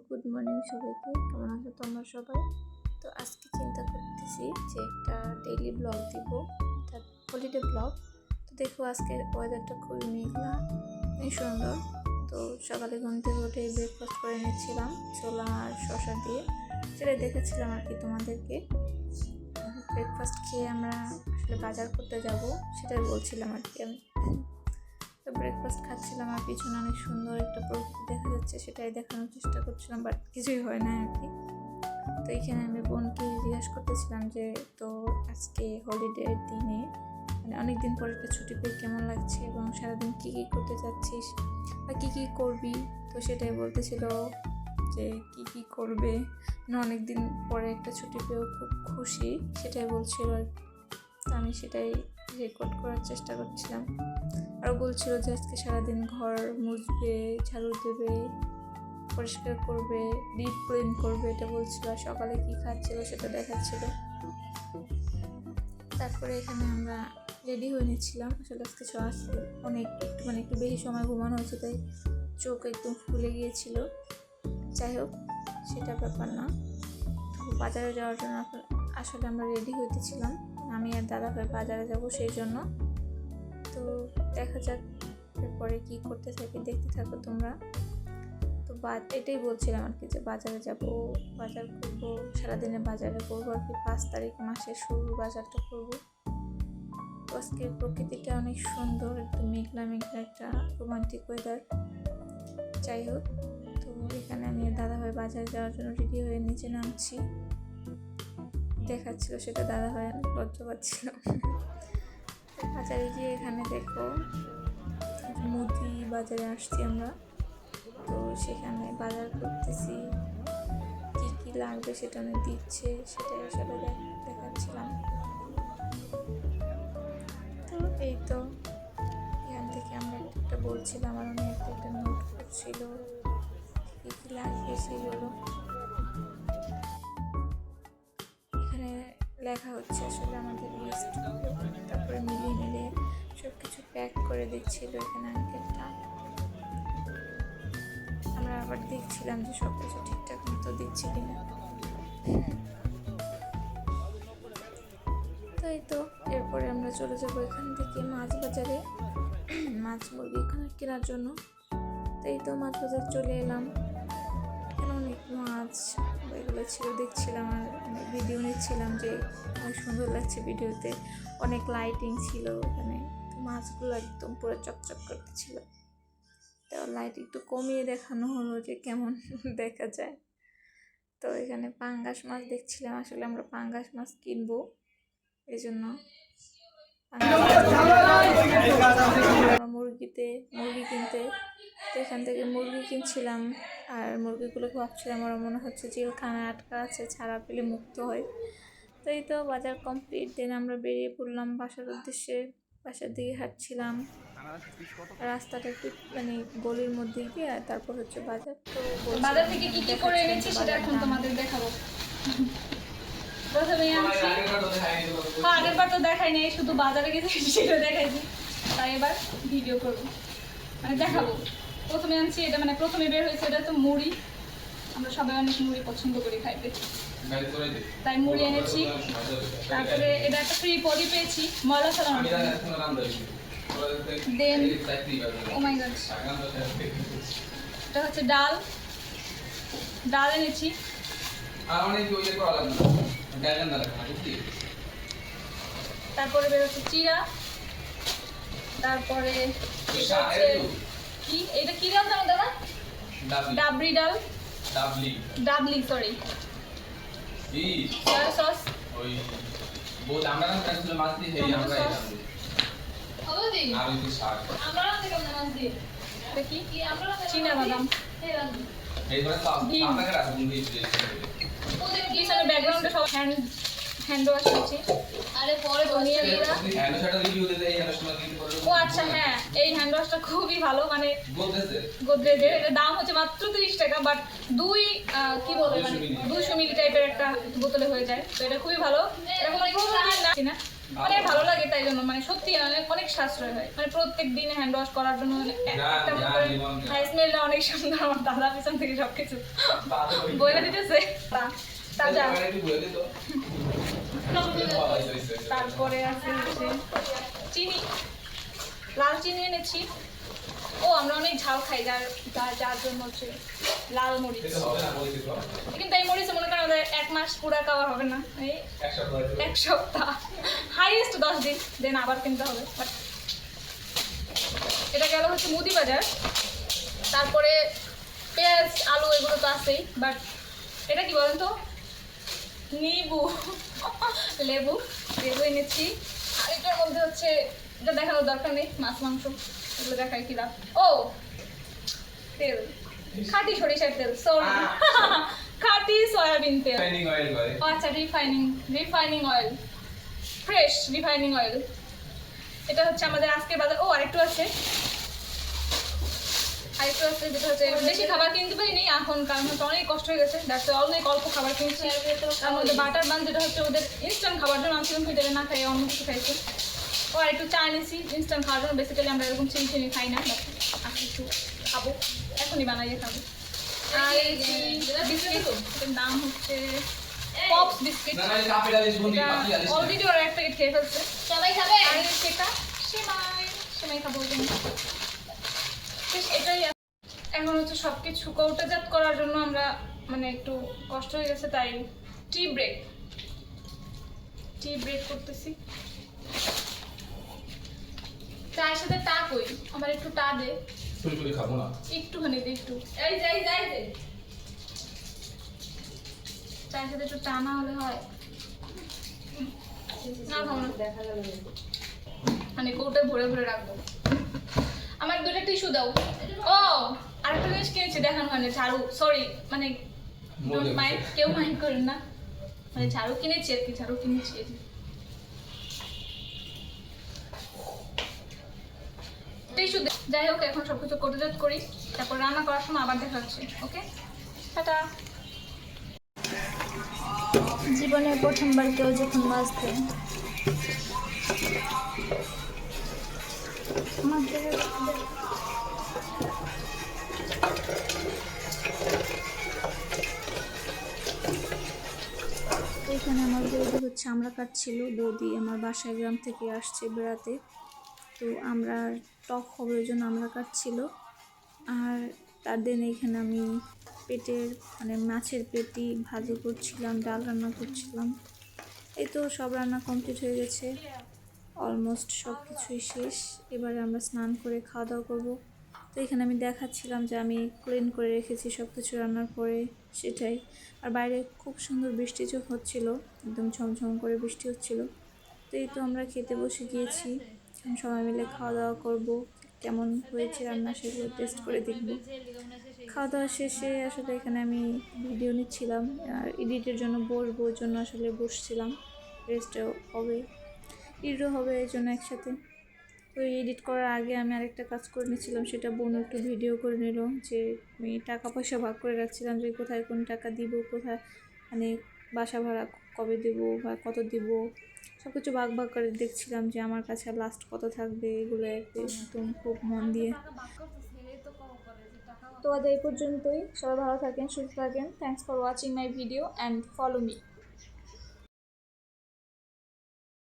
Good morning সবাইকে। কেমন আছো তোমরা সবাই? তো আজকে চিন্তা করতেছি যে একটা ডেইলি ব্লগ দিব, অর্থাৎ হলিডে ব্লগ। তো দেখো আজকে ওয়েদারটা খুবই মেঘলা, খুবই সুন্দর। তো সকালে ঘুম থেকে উঠে ব্রেকফাস্ট করে নিচ্ছিলাম ছোলা আর শসা দিয়ে, সেটাই দেখেছিলাম আর কি তোমাদেরকে। ব্রেকফাস্ট খেয়ে আমরা আসলে বাজার করতে যাব, সেটাই বলছিলাম আর কি আমি। তো ব্রেকফাস্ট খাচ্ছিলাম আর পিছনে অনেক সুন্দর একটা প্রকৃতি দেখা যাচ্ছে, সেটাই দেখানোর চেষ্টা করছিলাম, বাট কিছুই হয় না আর কি। তো এইখানে আমি বোনকে জিজ্ঞাসা করতেছিলাম যে তো আজকে হলিডের দিনে মানে অনেক দিন পর একটা ছুটি পেয়ে কেমন লাগছে এবং সারাদিন কী কী করতে চাচ্ছিস বা কী কী করবি। তো সেটাই বলতেছিল যে কী কী করবে, মানে অনেক দিন পরে একটা ছুটি পেয়েও খুব খুশি, সেটাই বলছিল আর কি। তো আমি সেটাই রেকর্ড করার চেষ্টা করছিলাম। আরও বলছিল যে আজকে সারাদিন ঘর মুছবে, ঝাড়ু দেবে, পরিষ্কার করবে, ডিপ ক্লিন করবে, এটা বলছিল। আর সকালে কী খাচ্ছিল সেটা দেখাচ্ছিল। তারপরে এখানে আমরা রেডি হয়ে নিচ্ছিলাম। আসলে আজকে একটু বেশি সময় ঘুমানো হয়েছে, তাই চোখ একদম ফুলে গিয়েছিল। যাই হোক, সেটা ব্যাপার না। তো বাজারে যাওয়ার জন্য আসলে আমরা রেডি হইতেছিলাম, আমি আর দাদা ভাই বাজারে যাব সেই জন্য। তো দেখা যাক এরপরে কী করতে থাকি, দেখতে থাকো তোমরা। তো এটাই বলছিলাম আর কি, যে বাজারে যাব, বাজার করব, সারাদিনে বাজারে করবো আর কি। 5 তারিখ মাসের শুরু বাজারটা করব। তো আজকের প্রকৃতিটা অনেক সুন্দর, একটু মেঘলা মেঘলা একটা রোমান্টিক ওয়েদার। যাই হোক, তো এখানে আমি দাদা ভাই বাজারে যাওয়ার জন্য রেডি হয়ে নিচে নামছি। দেখাচ্ছিল সেটা দাদা ভাই, অনেক লজ্জা পাচ্ছিল। বাজারে গিয়ে এখানে দেখো মুদি বাজারে আসছি আমরা। তো সেখানে বাজার করতেছি, কী কী লাগবে সেটা আমি দিচ্ছে, সেটাই আসলে দেখাচ্ছিলাম। তো এই তো এখান থেকে আমরা একটা বলছিলাম, আর উনি একটা নোট করছিল কী কী লাগবে সেগুলো। এখানে লেখা হচ্ছে আসলে আমাদের লিস্ট, তারপরে মিলিয়ে সব কিছু প্যাক করে দিচ্ছিল এখানে আঙ্কেলটা। আমরা আবার দেখছিলাম যে সব কিছু ঠিকঠাক মতো দিচ্ছে কিনা। তো এই তো এরপরে আমরা চলে যাবো এখান থেকে মাছ বাজারে, মাছ মুরগি এখানে কেনার জন্য। তো এই তো মাছ বাজার চলে এলাম। এখানে অনেক মাছ এগুলো ছিল, দেখছিলাম আর ভিডিও নিচ্ছিলাম, যে অনেক সুন্দর লাগছে ভিডিওতে, অনেক লাইটিং ছিল এখানে। তো মাছগুলো একদম পুরো চকচক করতেছিল। তো লাইট একটু কমিয়ে দেখানো হলো যে কেমন দেখা যায়। তো এখানে পাঙ্গাস মাছ দেখছিলাম, আসলে আমরা পাঙ্গাস মাছ কিনবো, এই জন্য মুরগি কিনতে। তো এখান থেকে মুরগি কিনছিলাম, আর মুরগিগুলোকে ভাবছিলাম ওরা মনে হচ্ছে জেলখানায় আটকা আছে, ছাড়া পেলে মুক্ত হয়। তো এই তো বাজার কমপ্লিট, দেন আমরা বেরিয়ে পড়লাম বাসার উদ্দেশ্যে। বাসার দিকে হাঁটছিলাম, রাস্তাটা একটু মানে গলির মধ্যে দিয়ে, আর তারপর হচ্ছে বাজার। তো বাজার থেকে কি কি করে এনেছি সেটা এখন তোমাদের দেখাবো। প্রথমে আনছি, আগের বার তো দেখাই নাই, শুধু বাজারে গেছি সেটা দেখাইছি, তাই এবার ভিডিও করবো, মানে দেখাবো। প্রথমে আনছি এটা, মানে প্রথমে বের হয়েছে এটা তো মুড়ি, আমরা সবাই অনেক মুড়ি পছন্দ করি খাইতে, তাই মুড়ি এনেছি। তারপরে এটা একটা ফ্রি পলি পেয়েছি ময়লা ফেলানো, দেন ও মাই গড, এটা হচ্ছে ডাল এনেছি। তারপরে বেরোচ্ছে চিরা, তারপরে কি এটা কি ডাল জানো দাদা? ডাবলি সরি, সয়া সস, চীনা বাদাম, ব্যাকগ্রাউন্ডে সব হ্যান্ড ওয়াশ করছি। ও আচ্ছা, হ্যাঁ এই হ্যান্ড ওয়াশটা খুবই ভালো, মানে গোদরেজের। এটার দাম হচ্ছে মাত্র 30 টাকা, বাট 200 মিলি টাইপের একটা বোতলে হয়ে যায়। তো এটা খুবই ভালো, এটা কোনো প্রবলেম না। মানে ভালো লাগে তাই জন্য, মানে সত্যি অনেক সাশ্রয় হয়, মানে প্রত্যেক দিন হ্যান্ড ওয়াশ করার জন্য স্মেলটা অনেক সুন্দর। আমার দাদা পিছন থেকে সবকিছু বলে দিতেছে তাজা। তারপরে আছে হচ্ছে চিনি, লাল চিনি এনেছি। ও আমরা অনেক ঝাল খাই, যার জন্য হচ্ছে লাল মরিচ। কিন্তু এই মরিচে মনে করেন আমাদের 1 মাস পুরা খাওয়া হবে না, এই 1 সপ্তাহ, হাইয়েস্ট 10 দিন, দেন আবার কিনতে হবে। বাট এটা গেল হচ্ছে মুদি বাজার। তারপরে পেঁয়াজ আলু এগুলো তো আছেই, বাট এটা কি বলেন তো, লেবু লেবু এনেছি। আর এটার মধ্যে হচ্ছে, এটা দেখানোর দরকার নেই, মাছ মাংস এগুলো দেখায় কি লাভ। ও তেল, খাঁটি সরিষার তেল, সরি খাঁটি সয়াবিন তেল। আচ্ছা, refining oil, fresh refining oil. এটা হচ্ছে আমাদের আজকের বাজার। ও আরেকটু আছে যেটা হচ্ছে বেশি খাবার কিনতে পারিনি এখন, কারণ হচ্ছে অনেক কষ্ট হয়ে গেছে, দ্যাটস অনেক অল্প খাবার কিনছি। তার মধ্যে বাটার বান, যেটা হচ্ছে ওদের ইনস্ট্যান্ট খাবার জন্য আনছিলাম, ফিটারে না খাই অন্য কিছু খাইছে। ও আর একটু চা নিয়েছি ইনস্ট্যান্ট খাওয়ার জন্য। বেসিক্যালি আমরা এরকম চিনি খাই না, আর কিছু খাবো, এখনই বানাইয়ে খাবো। আর এই বিস্কিট, এটার নাম হচ্ছে পপস বিস্কিট। অলরেডি ওরা 1 প্যাকেট খেয়ে ফেলছে। সবাই খাবে? আর সেটা সেমাই খাবো। এটাই এখন হচ্ছে সবকিছু কৌটাজাত করার জন্য আমরা মানে একটু কষ্ট হয়ে গেছে, তাই টি ব্রেক করতেছি। চায়ের সাথে টা কই, আমার একটু টা দে। খাবো না, একটুখানি দে, একটু। এই যাই দে, চায়ের সাথে একটু টা না হলে হয় না, খাবো না। মানে কৌটায় ভরে ভরে রাখবো। আমার 2টা টিস্যু দাও। ও আরেকটা জিনিস কিনেছি, দেখানো হয়নি, ঝাড়ু। সরি, মানে ডোন্ট মাইন্ড, কেউ মাইন্ড করেন না, মানে ঝাড়ু কিনেছি আর কি, ঝাড়ু কিনেছি। টিস্যু। যাই হোক, এখন সবকিছু কৌটাজাত করি, তারপর রান্না করার সময় আবার দেখা হচ্ছে। ওকে, টাটা। জীবনে প্রথমবার কেউ যখন মাছ দেয়, এখানে আমার বৌদি হচ্ছে আমরা কাটছিল। বৌদি আমার বাসায় গ্রাম থেকে আসছে বেড়াতে, তো আমরা টক হবে ওই জন্য আমরা কাটছিল। আর তার দিন এইখানে আমি পেটের মানে মাছের পেটি ভাজি করছিলাম, ডাল রান্না করছিলাম। এই তো সব রান্না কমপ্লিট হয়ে গেছে, অলমোস্ট সব কিছুই শেষ। এবারে আমরা স্নান করে খাওয়া দাওয়া করবো। তো এখানে আমি দেখাচ্ছিলাম যে আমি ক্লিন করে রেখেছি সব কিছু রান্নার পরে, সেটাই। আর বাইরে খুব সুন্দর বৃষ্টি হচ্ছিল, একদম ঝমঝম করে বৃষ্টি হচ্ছিল। তো এই তো আমরা খেতে বসে গিয়েছি, সবাই মিলে খাওয়া দাওয়া করব। কেমন হয়েছে রান্না সেগুলো টেস্ট করে দেখব। খাওয়া দাওয়া শেষে আসলে এখানে আমি ভিডিও নিচ্ছিলাম, আর এডিটের জন্য বসবো, ওর জন্য আসলে বসছিলাম। রেস্টও হবে, এডিটও হবে, এই জন্য একসাথে। তো এডিট করার আগে আমি আরেকটা কাজ করে নিয়েছিলাম, সেটা বোন একটু ভিডিও করে নিল, যে আমি টাকা পয়সা ভাগ করে রাখছিলাম, যে কোথায় কোন টাকা দিব, কোথায় মানে বাসা ভাড়া কবে দেব বা কত দিব, সব কিছু ভাগ করে দেখছিলাম যে আমার কাছে লাস্ট কত থাকবে, এগুলো একদম খুব মন দিয়ে। তো আজ এই পর্যন্তই, সবাই ভালো থাকেন, সুস্থ থাকেন। Thanks for watching my video and follow me.